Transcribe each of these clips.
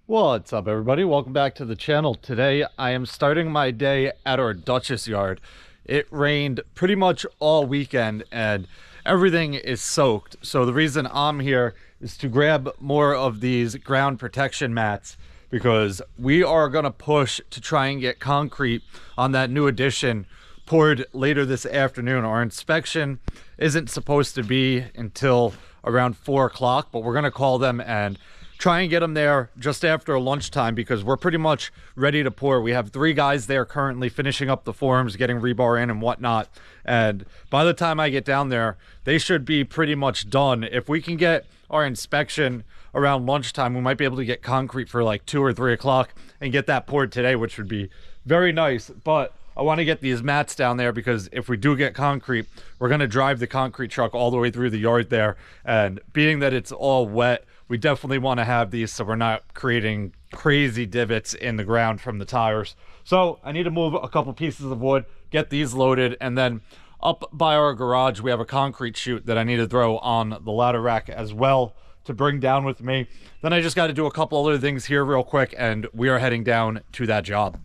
What's up, everybody? Welcome back to the channel. Today I am starting my day at our Dutchess yard. It rained pretty much all weekend and everything is soaked. So the reason I'm here is to grab more of these ground protection mats because we are going to push to try and get concrete on that new addition poured later this afternoon. Our inspection isn't supposed to be until around 4 o'clock, but we're going to call them and try and get them there just after lunchtime because we're pretty much ready to pour. We have 3 guys there currently finishing up the forms, getting rebar in and whatnot. And by the time I get down there, they should be pretty much done. If we can get our inspection around lunchtime, we might be able to get concrete for like 2 or 3 o'clock and get that poured today, which would be very nice. But I want to get these mats down there because if we do get concrete, we're going to drive the concrete truck all the way through the yard there. And being that it's all wet, we definitely want to have these so we're not creating crazy divots in the ground from the tires. So I need to move a couple pieces of wood, get these loaded, and then up by our garage we have a concrete chute that I need to throw on the ladder rack as well to bring down with me. Then I just got to do a couple other things here real quick and we are heading down to that job.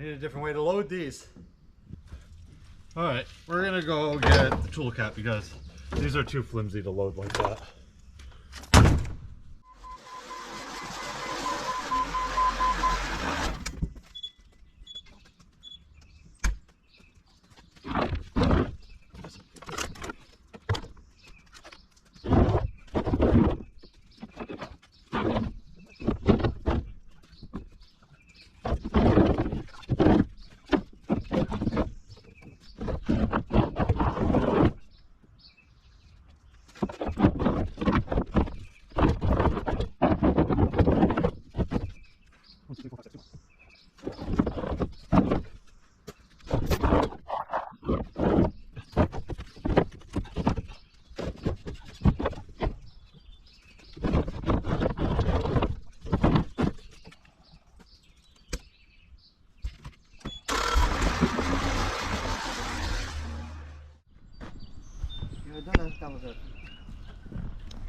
A different way to load these. All right, we're gonna go get the tool cap because these are too flimsy to load like that.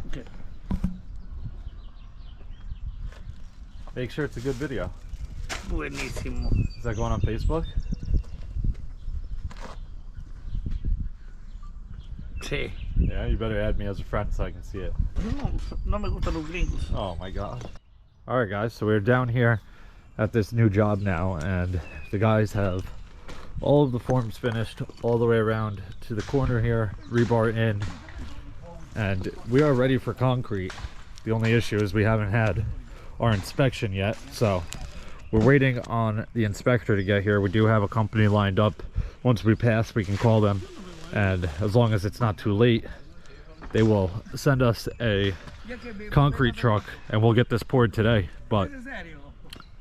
Okay. Make sure it's a good video. Buenísimo. Is that going on Facebook? Sí. Yeah, you better add me as a friend so I can see it. No, no me gustan los gringos. Oh my god. Alright guys, so we're down here at this new job now and the guys have all of the forms finished all the way around to the corner here, rebar in, and we are ready for concrete. The only issue is we haven't had our inspection yet, so we're waiting on the inspector to get here. We do have a company lined up. Once we pass, we can call them, and as long as it's not too late, they will send us a concrete truck and we'll get this poured today. But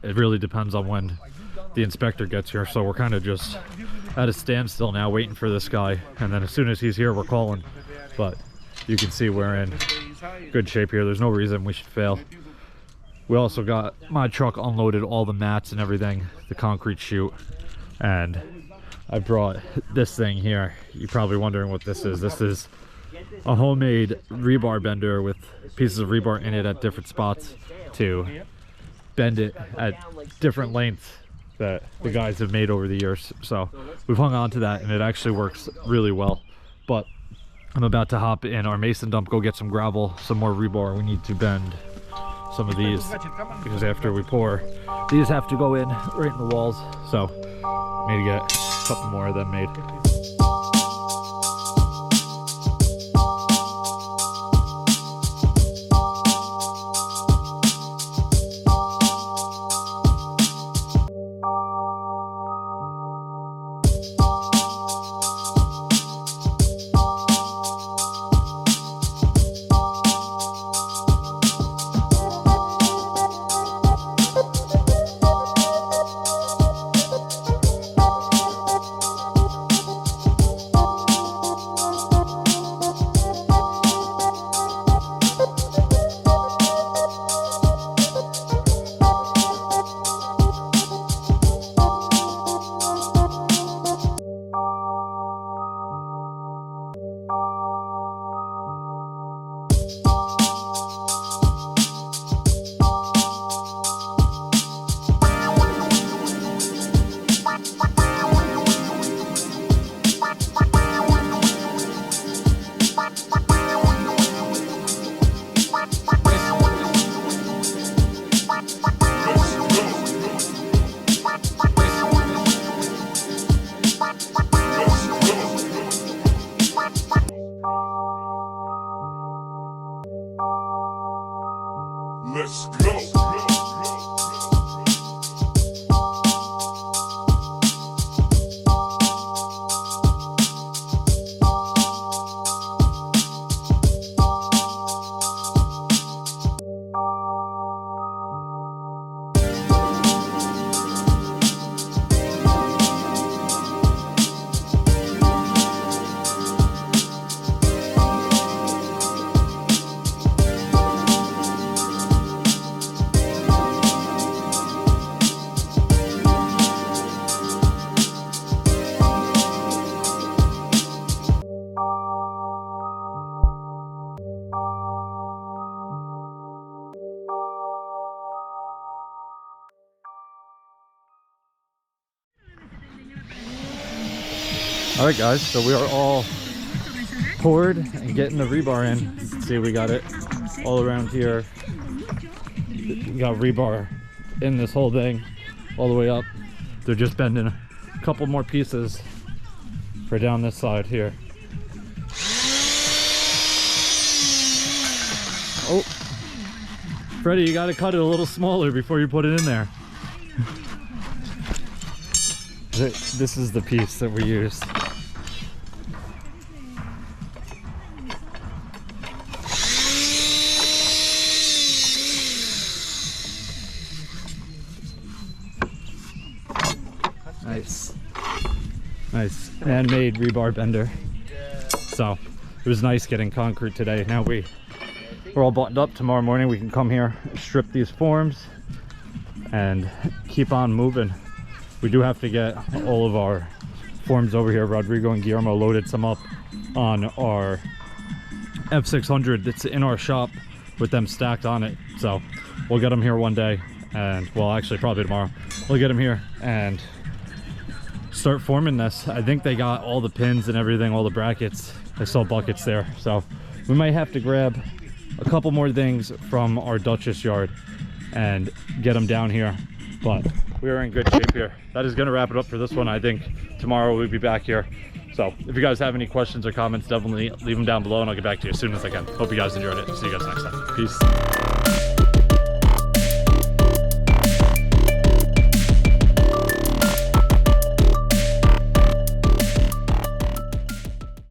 it really depends on when the inspector gets here, so we're kind of just at a standstill now waiting for this guy, and then as soon as he's here we're calling. But you can see we're in good shape here. There's no reason we should fail. We also got my truck unloaded all the mats and everything, the concrete chute, and I brought this thing here. You're probably wondering what this is. This is a homemade rebar bender with pieces of rebar in it at different spots to bend it at different lengths that the guys have made over the years. So we've hung on to that and it actually works really well. But I'm about to hop in our mason dump, go get some gravel, some more rebar. We need to bend some of these because after we pour, these have to go in right in the walls. So need to get a couple more of them made. Let's go. All right guys, so we are all poured and getting the rebar in. You can see we got it all around here. We got rebar in this whole thing all the way up. They're just bending a couple more pieces for down this side here. Oh, Freddie, you got to cut it a little smaller before you put it in there. This is the piece that we used. Nice man-made rebar bender. So it was nice getting concrete today. Now we're all buttoned up. Tomorrow morning we can come here, strip these forms, and keep on moving. We do have to get all of our forms over here. Rodrigo and Guillermo loaded some up on our F600 that's in our shop with them stacked on it. So we'll get them here one day, and well, actually probably tomorrow. We'll get them here and start forming this. I think they got all the pins and everything, all the brackets. I saw buckets there. So we might have to grab a couple more things from our Dutchess yard and get them down here. But we are in good shape here. That is gonna wrap it up for this one. I think tomorrow we'll be back here. So if you guys have any questions or comments, definitely leave them down below and I'll get back to you as soon as I can. Hope you guys enjoyed it. See you guys next time. Peace.